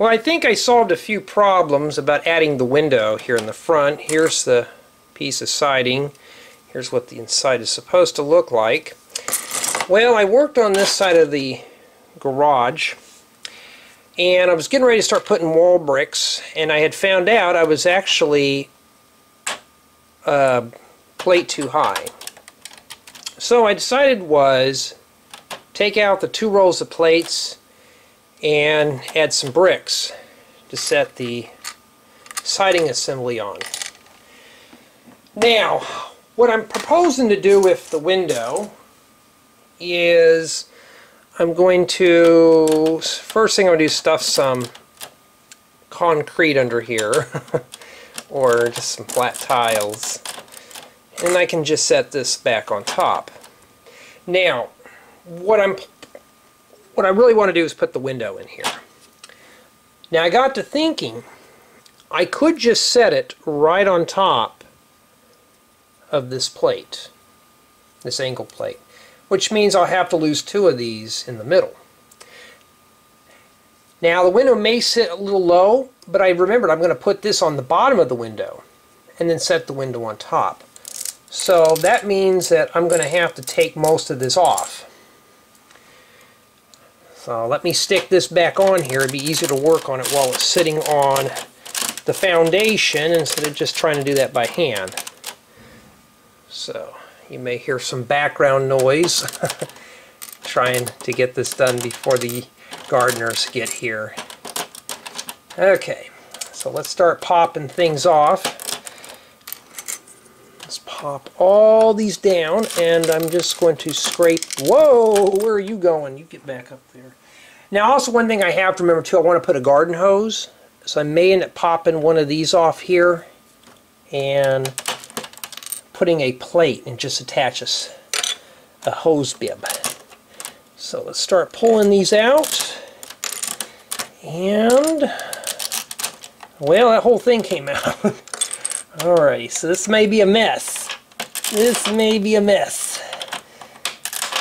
Well, I think I solved a few problems about adding the window here in the front. Here's the piece of siding. Here's what the inside is supposed to look like. Well, I worked on this side of the garage, and I was getting ready to start putting wall bricks, and I had found out I was actually plate too high. So I decided was take out the 2 rolls of plates and add some bricks to set the siding assembly on. Now, what I'm proposing to do with the window is I'm going to, first thing I'm going to do is stuff some concrete under here or just some flat tiles, and I can just set this back on top. Now, what I really want to do is put the window in here. Now, I got to thinking I could just set it right on top of this plate, this angle plate, which means I'll have to lose 2 of these in the middle. Now, the window may sit a little low, but I remembered I'm going to put this on the bottom of the window and then set the window on top. So that means that I'm going to have to take most of this off. So let me stick this back on here. It'd be easier to work on it while it's sitting on the foundation instead of just trying to do that by hand. So you may hear some background noise trying to get this done before the gardeners get here. Okay, so let's start popping things off. Let's pop all these down, and I'm just going to scrape. Whoa, where are you going? You get back up there. Now, also one thing I have to remember too, I want to put a garden hose, so I may end up popping one of these off here and putting a plate and just attach a hose bib. So let's start pulling these out, and well, that whole thing came out. Alrighty, so this may be a mess. This may be a mess.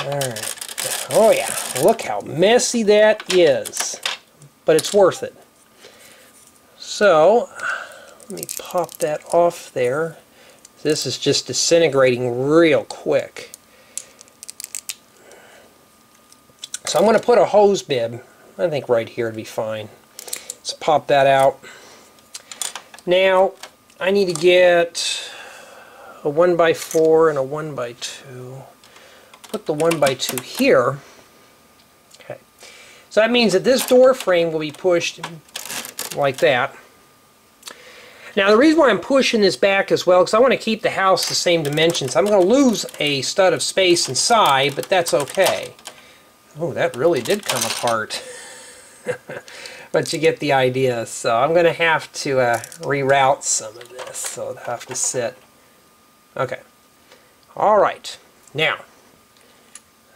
Alright. Oh yeah, look how messy that is. But it's worth it. So, let me pop that off there. This is just disintegrating real quick. So I'm going to put a hose bib, I think right here would be fine. Let's pop that out. Now, I need to get a 1x4 and a 1x2. Put the 1x2 here. Okay. So that means that this door frame will be pushed like that. Now the reason why I'm pushing this back as well, because I want to keep the house the same dimensions. I'm going to lose a stud of space inside, but that's okay. Oh, that really did come apart. But you get the idea. So I'm going to have to reroute some of this. So it'll have to sit. Okay. Alright. Now,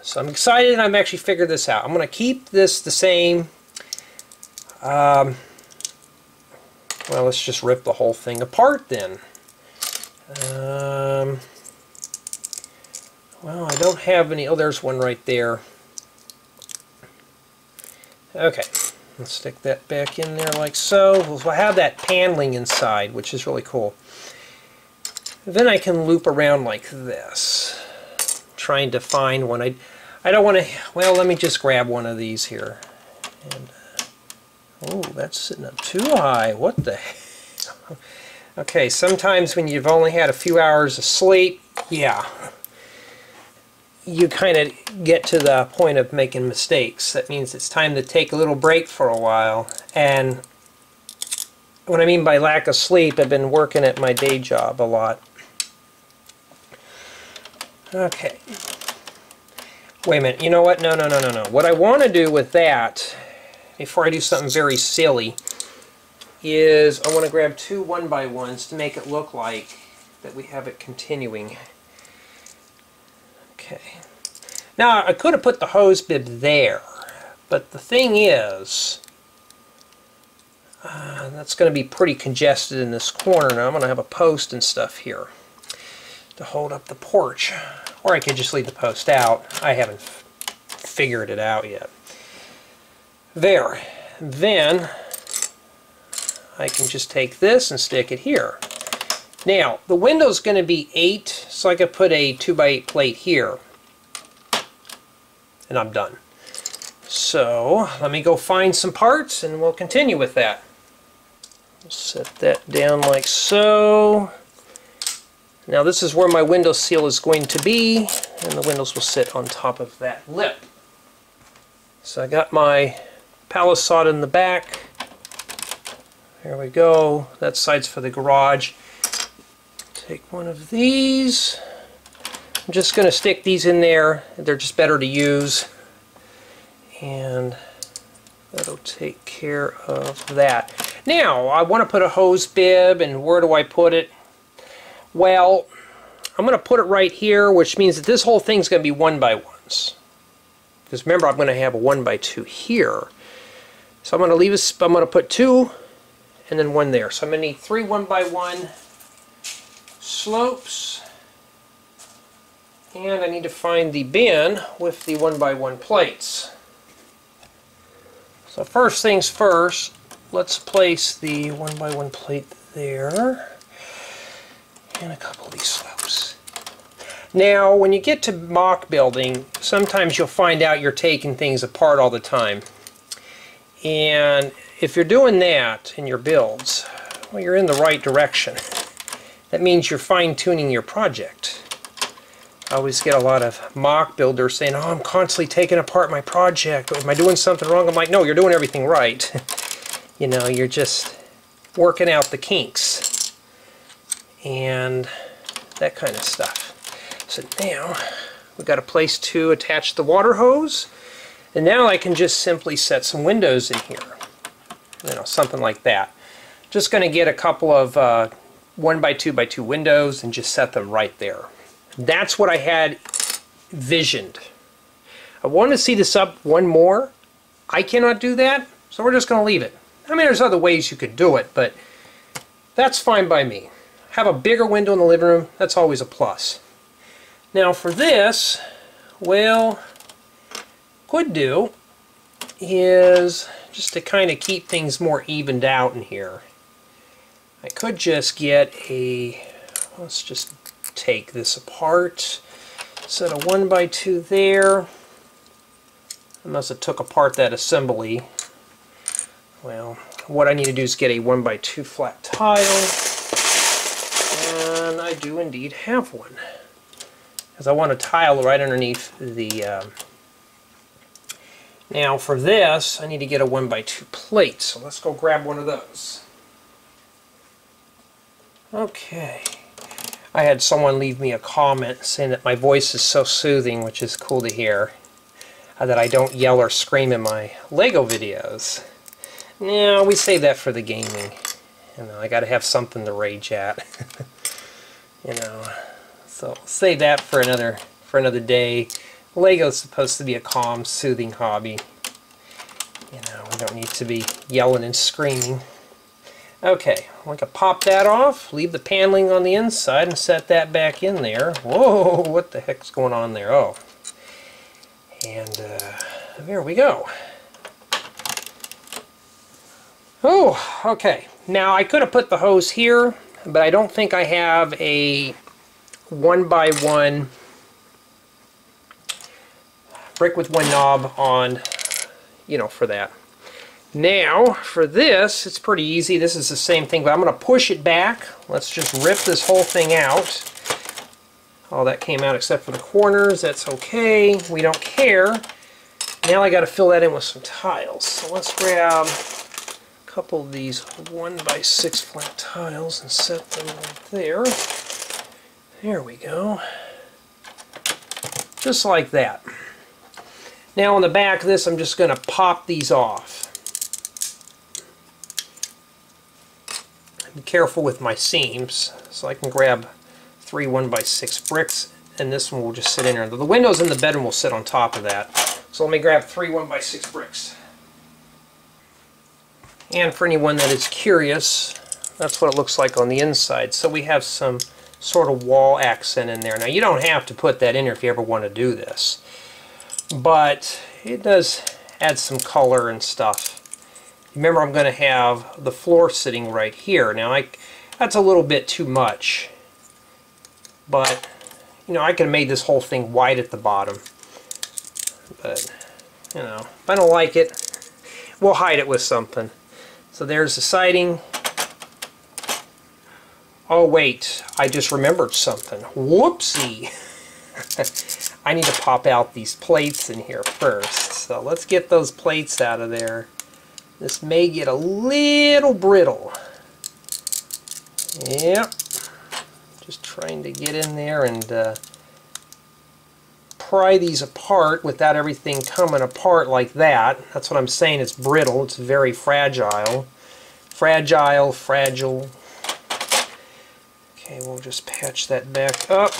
so I'm excited and I've actually figured this out. I'm going to keep this the same. Well, let's just rip the whole thing apart then. Well, I don't have any. Oh, there's one right there. Okay, let's stick that back in there like so. We'll have that paneling inside, which is really cool. Then I can loop around like this, trying to find one. I don't want to. Well, let me just grab one of these here. And oh, that's sitting up too high. What the heck? Okay, sometimes when you've only had a few hours of sleep, yeah, you kind of get to the point of making mistakes. That means it's time to take a little break for a while. And what I mean by lack of sleep, I've been working at my day job a lot. Okay. Wait a minute. You know what? No. What I want to do with that, before I do something very silly, is I want to grab 2 1x1s to make it look like that we have it continuing. Okay. Now, I could have put the hose bib there, but the thing is, that's going to be pretty congested in this corner. Now I'm going to have a post and stuff here to hold up the porch. Or I could just leave the post out. I haven't figured it out yet. There. Then I can just take this and stick it here. Now, the window's going to be 8, so I could put a 2x8 plate here. And I'm done. So, let me go find some parts and we'll continue with that. We'll set that down like so. Now this is where my window seal is going to be, and the windows will sit on top of that lip. So I got my palisade in the back. There we go. That side's for the garage. Take one of these. I'm just going to stick these in there. They're just better to use. And that'll take care of that. Now, I want to put a hose bib, and where do I put it? Well, I'm going to put it right here, which means that this whole thing's going to be 1x1s. Because remember, I'm going to have a 1x2 here. So I'm going to leave this, I'm going to put 2 and then 1 there. So I'm going to need 3 1x1 slopes. And I need to find the bin with the 1x1 plates. So first things first, let's place the 1x1 plate there. And a couple of these slopes. Now, when you get to mock building, sometimes you'll find out you're taking things apart all the time. And if you're doing that in your builds, well, you're in the right direction. That means you're fine-tuning your project. I always get a lot of mock builders saying, oh, I'm constantly taking apart my project. Am I doing something wrong? I'm like, no, you're doing everything right. You know, you're just working out the kinks and that kind of stuff. So now we've got a place to attach the water hose, and now I can just simply set some windows in here. You know, something like that. Just going to get a couple of 1x2x2 windows and just set them right there. That's what I had visioned. I want to see this up one more. I cannot do that, so we're just going to leave it. I mean, there's other ways you could do it, but that's fine by me. Have a bigger window in the living room, that's always a plus. Now for this, well, could do is just to kind of keep things more evened out in here. I could just get a, let's just take this apart, set a 1x2 there. Unless it took apart that assembly. Well, what I need to do is get a 1x2 flat tile, and I do indeed have one. Because I want a tile right underneath the... Now for this, I need to get a 1x2 plate, so let's go grab one of those. Okay. I had someone leave me a comment saying that my voice is so soothing, which is cool to hear, that I don't yell or scream in my Lego videos. No, we save that for the gaming. You know, I got to have something to rage at. You know, so save that for another day. Lego's supposed to be a calm, soothing hobby. You know, we don't need to be yelling and screaming. Okay, we can pop that off, leave the paneling on the inside, and set that back in there. Whoa, what the heck's going on there? Oh. And there we go. Oh, okay. Now I could have put the hose here, but I don't think I have a 1x1 brick with one knob on, you know, for that. Now, for this, it's pretty easy. This is the same thing, but I'm going to push it back. Let's just rip this whole thing out. All that came out except for the corners. That's okay. We don't care. Now I got to fill that in with some tiles. So let's grab a couple of these 1x6 flat tiles and set them right there. There we go. Just like that. Now on the back of this, I'm just going to pop these off. Be careful with my seams, so I can grab 3 1x6 bricks, and this one will just sit in there. The windows in the bedroom will sit on top of that. So let me grab 3 1x6 bricks. And for anyone that is curious, that's what it looks like on the inside. So we have some sort of wall accent in there. Now you don't have to put that in there if you ever want to do this, but it does add some color and stuff. remember I'm going to have the floor sitting right here. Now that's a little bit too much, but you know, I could have made this whole thing white at the bottom, but you know, if I don't like it, we'll hide it with something. So there's the siding. Oh wait, I just remembered something. Whoopsie! I need to pop out these plates in here first. So let's get those plates out of there. This may get a little brittle. Yep. Just trying to get in there and pry these apart without everything coming apart like that. That's what I'm saying. It's brittle. It's very fragile. Fragile. Okay, we'll just patch that back up.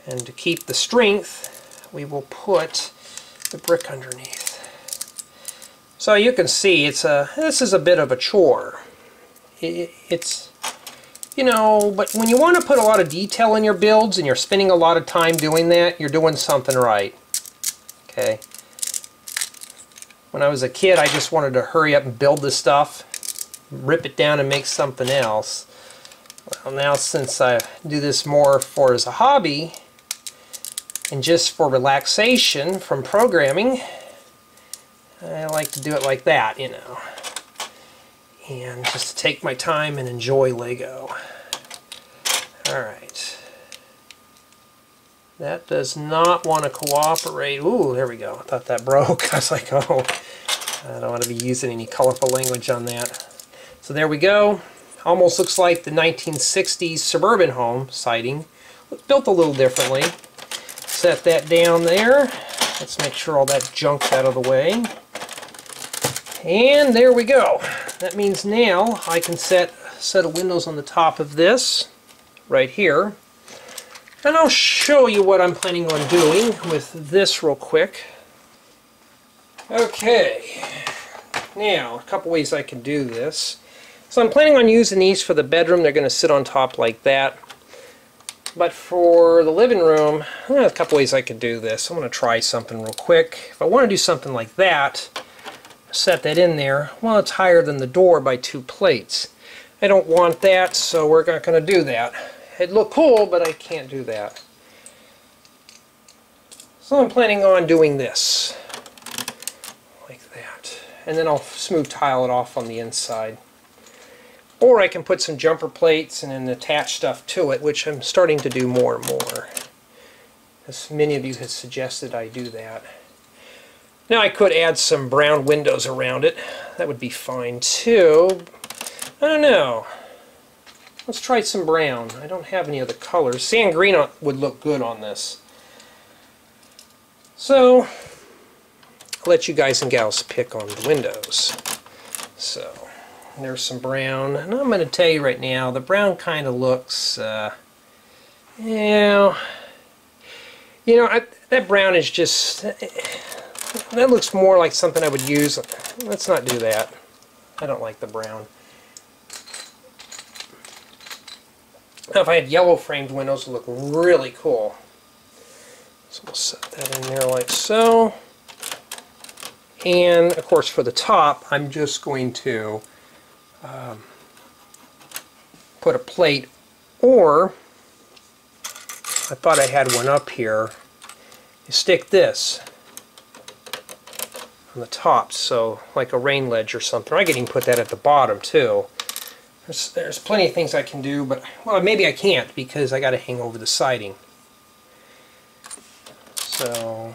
And to keep the strength, we will put the brick underneath. So you can see this is a bit of a chore. It's, you know, but when you want to put a lot of detail in your builds and you're spending a lot of time doing that, you're doing something right. Okay. When I was a kid, I just wanted to hurry up and build this stuff, rip it down and make something else. Well, now since I do this more as a hobby and just for relaxation from programming, I like to do it like that, you know, and just to take my time and enjoy Lego. Alright. That does not want to cooperate. Ooh, there we go. I thought that broke. I was like, oh, I don't want to be using any colorful language on that. So there we go. Almost looks like the 1960s suburban home siding. Built a little differently. Set that down there. Let's make sure all that junk's out of the way. And there we go. That means now I can set a set of windows on the top of this right here. And I'll show you what I'm planning on doing with this real quick. Okay. Now, a couple ways I can do this. So I'm planning on using these for the bedroom. They're going to sit on top like that. But for the living room, a couple ways I could do this. I'm going to try something real quick. If I want to do something like that, set that in there. Well, it's higher than the door by 2 plates. I don't want that, so we're not going to do that. It'd look cool, but I can't do that. So I'm planning on doing this. Like that. And then I'll smooth tile it off on the inside. Or I can put some jumper plates and then attach stuff to it, which I'm starting to do more and more. As many of you have suggested I do that. Now I could add some brown windows around it. That would be fine too. I don't know. Let's try some brown. I don't have any other colors. Sand green would look good on this. So, I'll let you guys and gals pick on the windows. So, there's some brown. And I'm going to tell you right now, the brown kind of looks, that brown is just, that looks more like something I would use. Let's not do that. I don't like the brown. Now, if I had yellow framed windows, it would look really cool. So we'll set that in there like so. And of course for the top, I'm just going to put a plate, or I thought I had one up here. You stick this on the top, so like a rain ledge or something. I could even put that at the bottom too. There's plenty of things I can do, but well, maybe I can't because I got to hang over the siding. So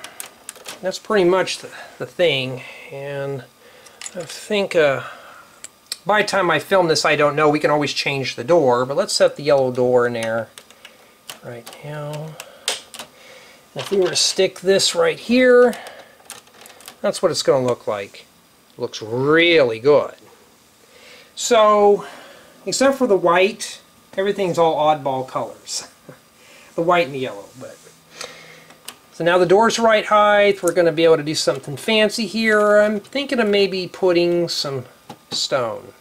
that's pretty much the thing, and I think by the time I film this, I don't know, we can always change the door, but let's set the yellow door in there right now. And if we were to stick this right here, that's what it's going to look like. It looks really good. So, except for the white, everything's all oddball colors. The white and the yellow, but. So now the door's right height. We're going to be able to do something fancy here. I'm thinking of maybe putting some stone.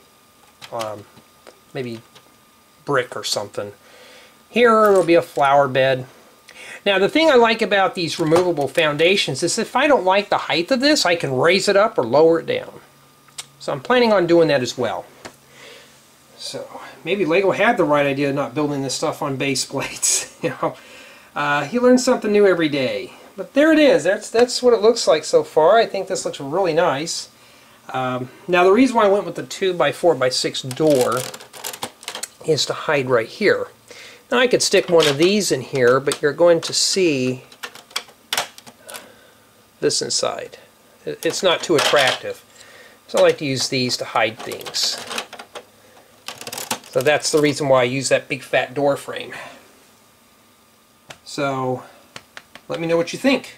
Maybe brick or something. Here it'll be a flower bed. Now the thing I like about these removable foundations is if I don't like the height of this, I can raise it up or lower it down. So I'm planning on doing that as well. So maybe Lego had the right idea of not building this stuff on base plates. You learn something new every day. But there it is. That's what it looks like so far. I think this looks really nice. Now the reason why I went with the 2x4x6 door is to hide right here. Now I could stick one of these in here, but you're going to see this inside. It's not too attractive. So I like to use these to hide things. So that's the reason why I use that big fat door frame. So let me know what you think.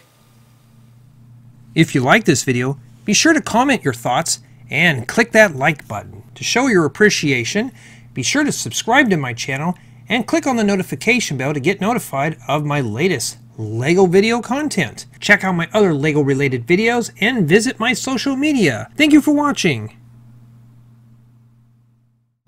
If you like this video, be sure to comment your thoughts and click that like button. To show your appreciation, be sure to subscribe to my channel and click on the notification bell to get notified of my latest Lego video content. Check out my other Lego related videos and visit my social media. Thank you for watching.